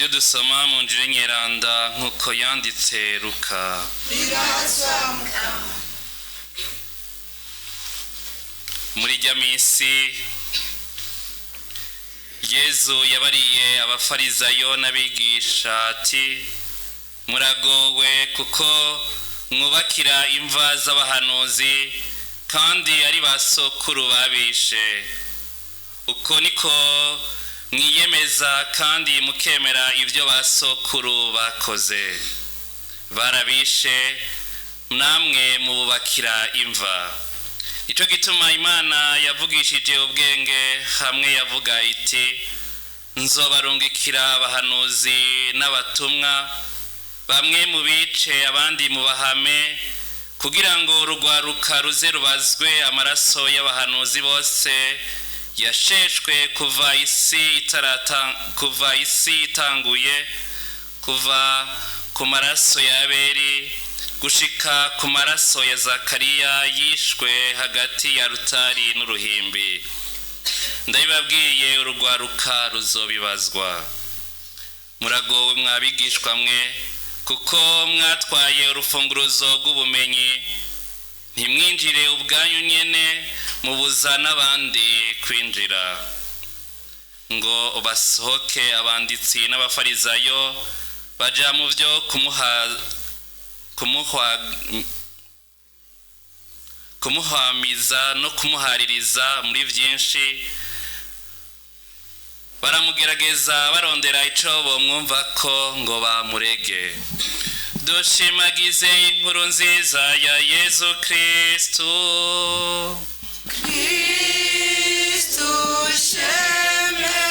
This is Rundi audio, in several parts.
Ivyo dusoma mu njiri nyeranda nkuko yanditse Luka. Muri rya misi Yezu yabariye abafarizayo n'abigisha ati muragowe kuko mwubakira imva z'abahanuzi kandi ari basokuru babishe. Uko niko mwiyemeza kandi mukemera ivyo basokuru bakoze. Barabishe namwe mububakira imva. Ico gituma Imana yavugishije ubwenge hamwe yavuga iti nzobarungikira abahanuzi n'abatumwa bamwe mu bice abandi mu bahame kugira ngo urugwaruka ruze rubazwe amaraso y'abahanuzi bose yasheshwe kuva isi itanguye kuva ku maraso ya Abeli gushika ku maraso ya Zakariya yishwe hagati ya rutari n'uruhimbi. Ndabibabwiye urugwaruka ruzobibazwa. Muragowe mwabigishwa mwe kuko mwatwaye urufunguruzo rw'ubumenyi ntimwinjire ubwanyu nyene mubuza n'abandi kwinjira ngo basohoke. Abanditsi n'abafarizayo baja mu vyo kumuhamiza no kumuhaririza muri vyinshi. Baramugerageza barondera ico bomwumva ko ngo bamurege. Dushimagize inkuru nziza ya Yezu Kristu. Kristu shemeza.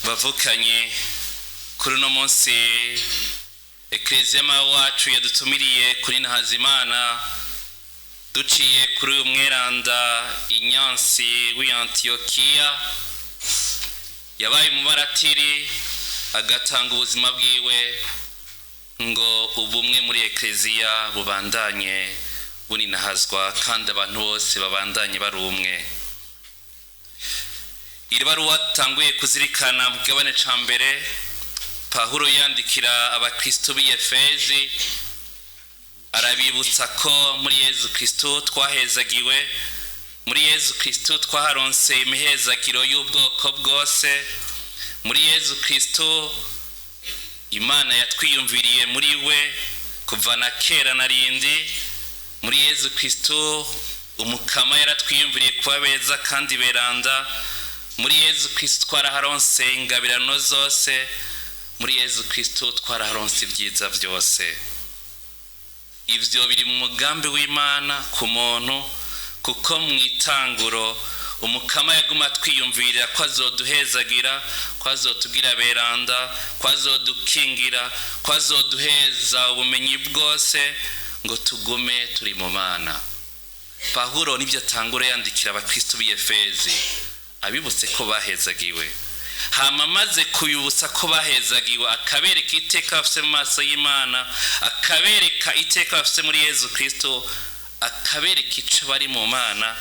Bavukanye kuri uno munsi Eklezia wacu yadutumiriye kuri Ntahazimana duciye kuri uyu mweranda Inyansi w'Antiyokiya yabaye mu maratiri agatanga ubuzima bwiwe ngo ubumwe muri Eklezia bubandanye buninahazwa kandi abantu bose babandanye bari umwe. Iri baruwa tanguye kuzirikana mu gabane ca mbere Pawulo yandikira abakristo b'Efezi arabibutsa ko muri Yezu Kristo twahezagiwe, muri Yezu Kristo twaharonse imihezagiro y'ubwoko bwose, muri Yezu Kristo Imana yatwiyumviriye muri we kuva na kera na rindi, muri Yezu Kristo umukama yaratwiyumviriye kuba beza kandi beranda, muri Yezu Kristo twaraharonse ingabirano zose, muri Yezu Kristo twaraharonse ibyiza byose. Ivyo biri mu mugambi w'Imana ku muntu kuko mwitanguro umukama yaguma twiyumvirira ko azoduhezagira, ko azotugira beranda, ko azodukingira, ko azoduheza ubumenyi bwose ngo tugume turi mu Mana. Pawulo nibyo atangura yandikira abakristo b'Efezi abibutse ko bahezagiwe. Hama maze kuyibutsa ko bahezagiwe akabereka iteka bafise mu maso y'Imana, akabereka iteka bafise muri Yezu Kristo, akabereka ico bari mu Mana.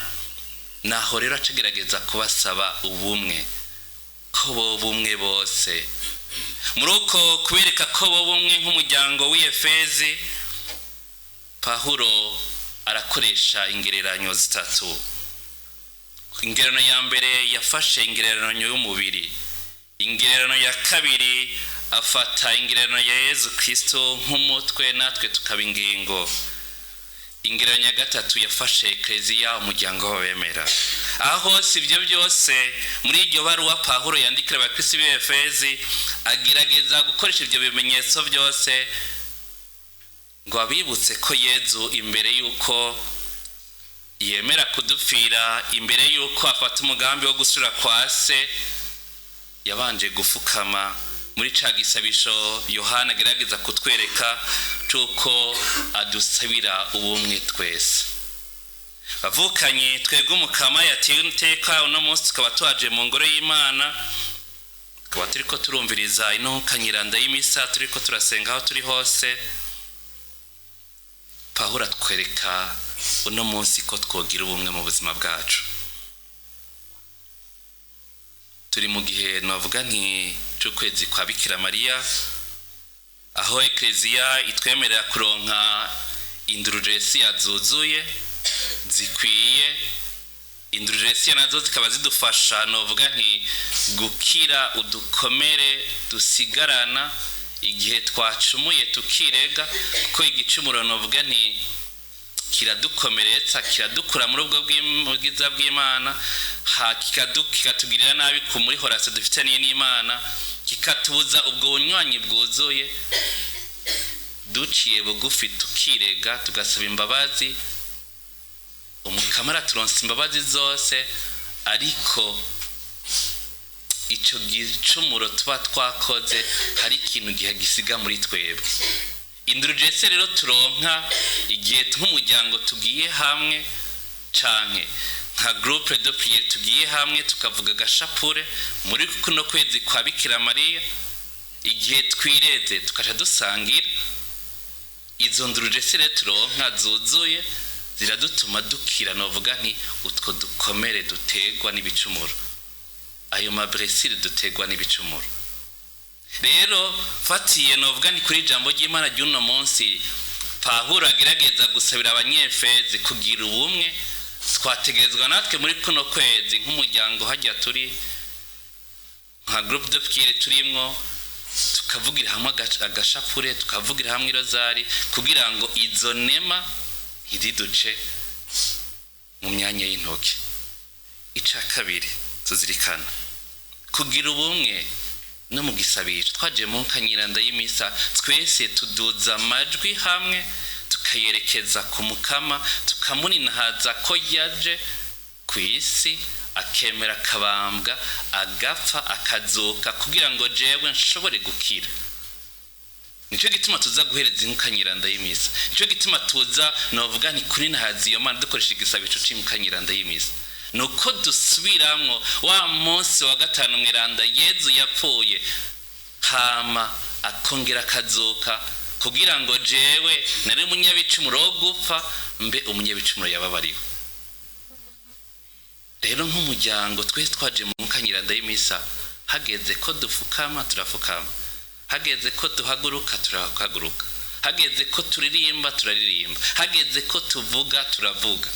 Naho rero acagerageza kubasaba ubumwe ko bo bumwe bose. Muri uko kubereka ko bo bumwe nk'umuryango w'Efezi, Pawulo arakoresha ingereranyo zitatu. Ingererano ya mbere yafashe ingereranyo y'umubiri, ingererano ya kabiri afata ingererano ya Yezu Kristo nk'umutwe natwe tukaba ingingo, ingererano ya gatatu yafashe Eklezia umuryango w'abemera. Aho si ibyo byose muri iryo baruwa Pawulo yandikira abakristo b'Efezi agerageza gukoresha ibyo bimenyetso byose ngo abibutse ko Yezu imbere yuko yemera kudupfira, imbere yuko afata umugambi wo gusura kwa se, yabanje gufukama muri ca gisabisho Yohana agerageza kutwereka cuko adusabira ubumwe twese. Bavukanye twebwe umukama yateye iteka uno munsi tukaba twaje mu ngoro y'Imana, tukaba turiko turumviriza ino kanyiranda y'imisa, turiko turasenga aho turi hose. Pawulo atwereka uno munsi ko twogira ubumwe mu buzima bwacu. gihe novuga nti cy'ukwezi kwa Bikira Mariya, aho ekleziya itwemerera kuronka indulgensiya zuzuye zikwiye. Indulgensiya nazo zikaba zidufasha novuga nti gukira udukomere dusigarana igihe twacumuye tukirega, kuko igicumuro novuga nti kiradukomeretsa, kiradukura muri ubwo bwiza bw'Imana, kikatugirira nabi ku muri horase dufitaniye n'Imana, kikatubuza ubwo bunywanyi bwuzuye. Duciye bugufi tukirega tugasaba imbabazi, umukamara turonse imbabazi zose, ariko ico gicumuro tuba twakoze hari ikintu gisiga muri twebwe. Indulgensiya rero turonka igihe nk'umuryango tugiye hamwe canke nka groupe de prière tugiye hamwe tukavuga agashapure muri kuno kwezi kwa Bikira Mariya, igihe twireze tukaja dusangira. Izo ndulgensiya turonka zuzuye ziradutuma dukira novuga nti utwo dukomere dutegwa n'ibicumuro, ayo mablessure dutegwa n'ibicumuro. Rero fatiye novuga ni kuri jambo ry'Imana ry'uno munsi, Pawulo agerageza gusabira abanyefezi kugira ubumwe. Twategerezwa natwe muri kuno kwezi nk'umuryango hajya turi nka groupe de prière turimwo, tukavugira hamwe agashapure, tukavugira hamwe rozari, kugira ngo izo nema ntiziduce mu myanya y'intoki. Ica kabiri tuzirikana kugira ubumwe no mu gisabisho. Twaje mu nkanyiranda y'imisa, twese tuduza amajwi hamwe tukayerekeza ku Mukama, tukamuninahaza ko yaje ku isi akemera akabambwa, agapfa, akazuka kugira ngo jewe nshobore gukira. Nico gituma tuza guhereza inkanyiranda y'imisa, nico gituma tuza novuga ni kuri nahazi iyo Mana dukoresha igisabisho c'inkanyiranda y'imisa, nuko dusubiramwo wa munsi wa gatanu mwiranda Yezu yapfuye hama akongera akazuka, kugira ngo jewe nari umunyabicumuro wo gupfa mbe umunyabicumuro yababariwe. Rero nk'umuryango twese twaje mu nkanyiranda y'imisa, hageze ko dufukama turafukama, hageze ko duhaguruka turahaguruka, hageze ko turirimba turaririmba, hageze ko tuvuga turavuga.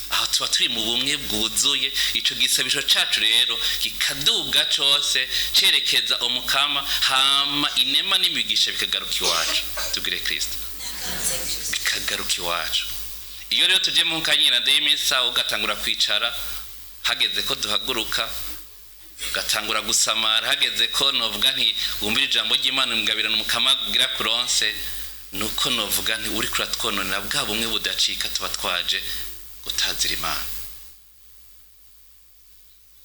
Aho tuba turi mu bumwe bwuzuye. Ico gisabisho cacu rero kikaduga cose cerekeza umukama, hama inema n'imigisha bikagaruka iwacu. Tugire Kristo bikagaruka iwacu. Iyo rero tuje mu nkanyiranda y'imisa ugatangura kwicara, hageze ko duhaguruka gatangura gusamara, hageze ko novuga nti wumvira ijambo ry'Imana ngabirana umukama kugira kuronse, nuko novuga nti uri kuratwononera bwa bumwe budacika tuba twaje gutazira Imana.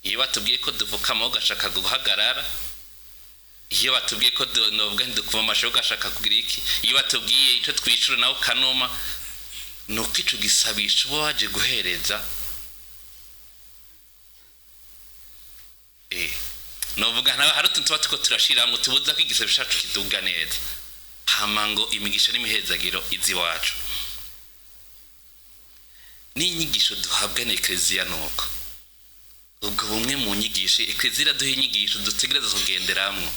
Iyo batubwiye ko dupfukama ugashaka guhagarara, iyo batubwiye ko novuga nti dukuma amasho ugashaka kugira iki, iyo batubwiye ico twishura nawe kanuma, nuko ico gisabisho uba waje guhereza. Novuga nta hari utuntu tuba tuko turashiramwo tubuza ko igisabisho cacu kiduga neza, hama ngo imigisha n'imihezagiro izi wacu. N'inyigisho duhabwa na ekleziya nuko ubwo bumwe mu nyigisho ekleziya duha inyigisho dutegereza kugenderamwo,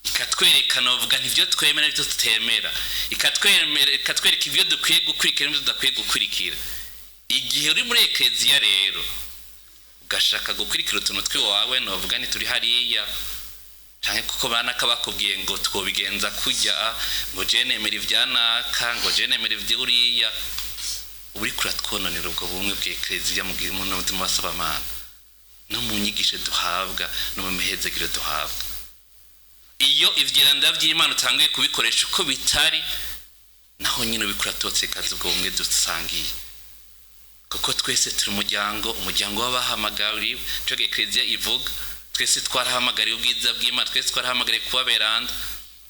ikatwereka novuga ntivyo twemera n'ivyo tutemera, ikatwereka ivyo dukwiye gukurikira n'ivyo tudakwiye gukurikira. Igihe uri muri ekleziya rero ugashaka gukurikira utuntu twiwawe novuga ni turi hariya, canke kuko banaka bakubwiye ngo twobigenza kujya, ngo je nemera ivyanaka, ngo je nemera ivy'uriya, uri kuratwononera ubwo bumwe bw'ekleziya mu gihe umuntu basaba Imana no mu nyigisho duhabwa no mu mihezagiro duhabwa. Iyo ivyiranda vy'Imana utangiye kubikoresha uko bitari, naho nyine ubikuratotse kazi ubwo bumwe dusangiye, kuko twese turi umuryango w'abahamagariwe. Cyo ekleziya ivuga twese twarahamagariwe ubwiza bw'Imana, twese twarahamagariwe kuba beranda.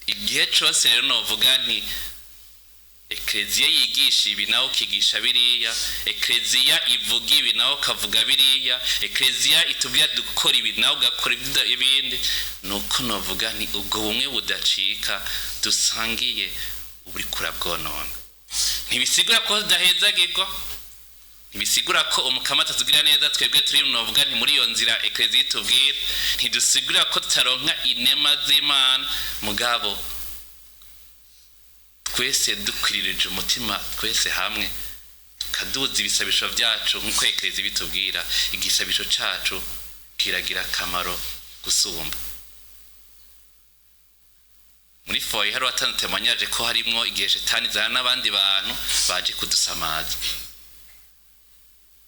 Igihe cyose rero novuga nti ekleziya yigisha ibi nawe ukigisha biriya, ekleziya ivuga ibi nawe ukavuga biriya, ekleziya itubwira dukora ibi nawe ugakora ibindi, nuko novuga nti ubwo bumwe budacika dusangiye uri kurabwonona. Ntibisigura ko dahezagirwa, bisigura ko umukama atatugira neza twebwe turi novuga nti muri iyo nzira eklezia tubwira ntidusigura ko tutaronka inema z'Imana mugabo twese dukwiririje umutima twese hamwe kaduza ibisabisho byacu nk'uko eklezia bitubwira igisabisho cacu kiragira akamaro gusumba muri foye hari watantemanyaje ko harimwo igihe shetani zana n'abandi bantu baje kudusamaza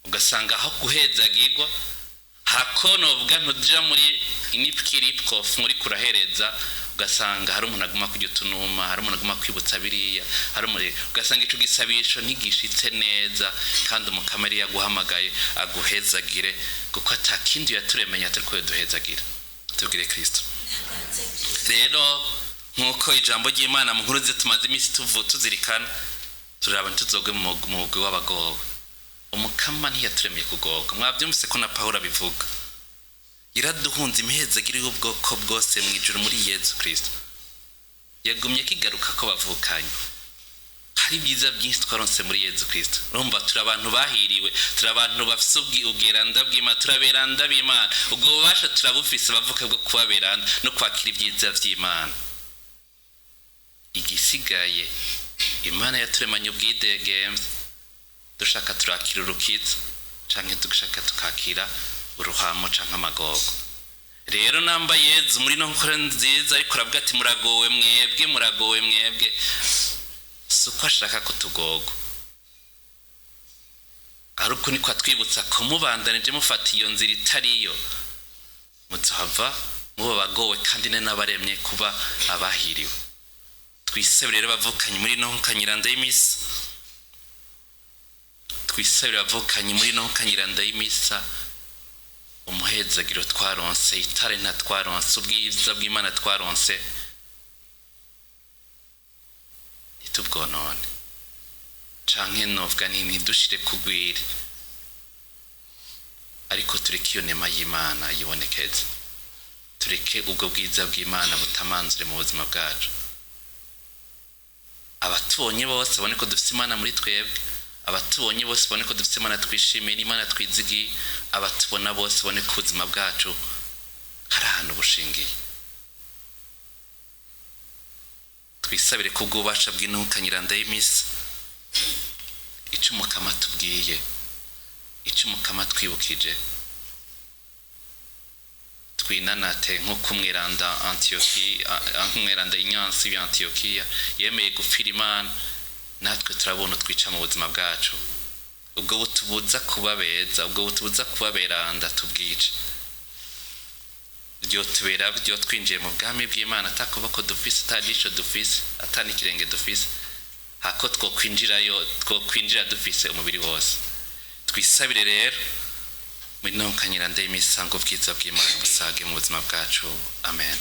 ugasanga aho guhezagirwa hako novuga ntuja muri inipkiripkof muri kurahereza ugasanga hari umuntu aguma kujya utunuma hari umuntu aguma kwibutsa biriya hari umuntu ugasanga ico gisabisho ntigishitse neza kandi umukamari yaguhamagaye aguhezagire kuko atakindi yaturemenya atari ko duhezagira tubwire Kristo rero nkuko ijambo ry'Imana mu nkuru tumaze iminsi tuzirikana turaba ntuzogwe mu mugwi w'abagowe umukama ntiyaturemeye kugoga mwabyumvise ko na Pawulo abivuga iraduhunze imihezagiro y'ubwoko bwose mu ijuru muri Yesu Kristo yagumye kigaruka ko bavukanye hari byiza byinshi twaronse muri Yesu Kristo urumva turi abantu bahiriwe turi abantu bafise ubwiranda bw'Imana turaberanda b'Imana ubwo bubasha turabufise bavuka bwo kubaberanda no kwakira ibyiza by'Imana igisigaye Imana yaturemanye ubwidegemvye dushaka turakira urukiza canke dushaka tukakira uruhamo canke amagogo rero namba Yezu muri no nkora nziza ariko aravuga ati muragowe mwebwe suko ashaka ko tugogo aruko niko atwibutsa ko mubandanije mufata iyo nzira itariyo muzohava muba bagowe kandi n'abaremye kuba abahiriwe twisabire rero bavukanye muri no nkanyiranda y'imisa twisabire bavukanye muri no nkanyiranda y'imisa umuhezagiro twaronse itare nta twaronse ubwiza bw'Imana twaronse nitubwonone canke novuga ntidushire kugwira ariko tureke iyo nema y'Imana yibonekeze tureke ubwo bwiza bw'Imana butamanzure mu buzima bwacu abatubonye bose bone ko dufite Imana muri twebwe abatubonye bose bone ko dufite Imana twishimiye Imana twizigiye abatubona bose bone ko ubuzima bwacu hari ahantu bushingiye twisabire ko ubwubasha bw'intukanyiranda y'imisi ico umukama tubwiye ico umukama twibukije twinanate nko kumwiranda kumwiranda inyansi ya Antiokia yemeye gupfira Imana natwe turabona twica mu buzima bwacu ubwo butubuza kubabeza ubwo butubuza kubaberanda tubwice Vyotubera byo twinjiye mu bwami bw'Imana atakuboko dufise atagisho dufise atanikirenge dufise hako twokwinjira dufise umubiri wose twisabire rero muri no kanyiranda y'imisango bwiza bw'Imana busage mu buzima bwacu amen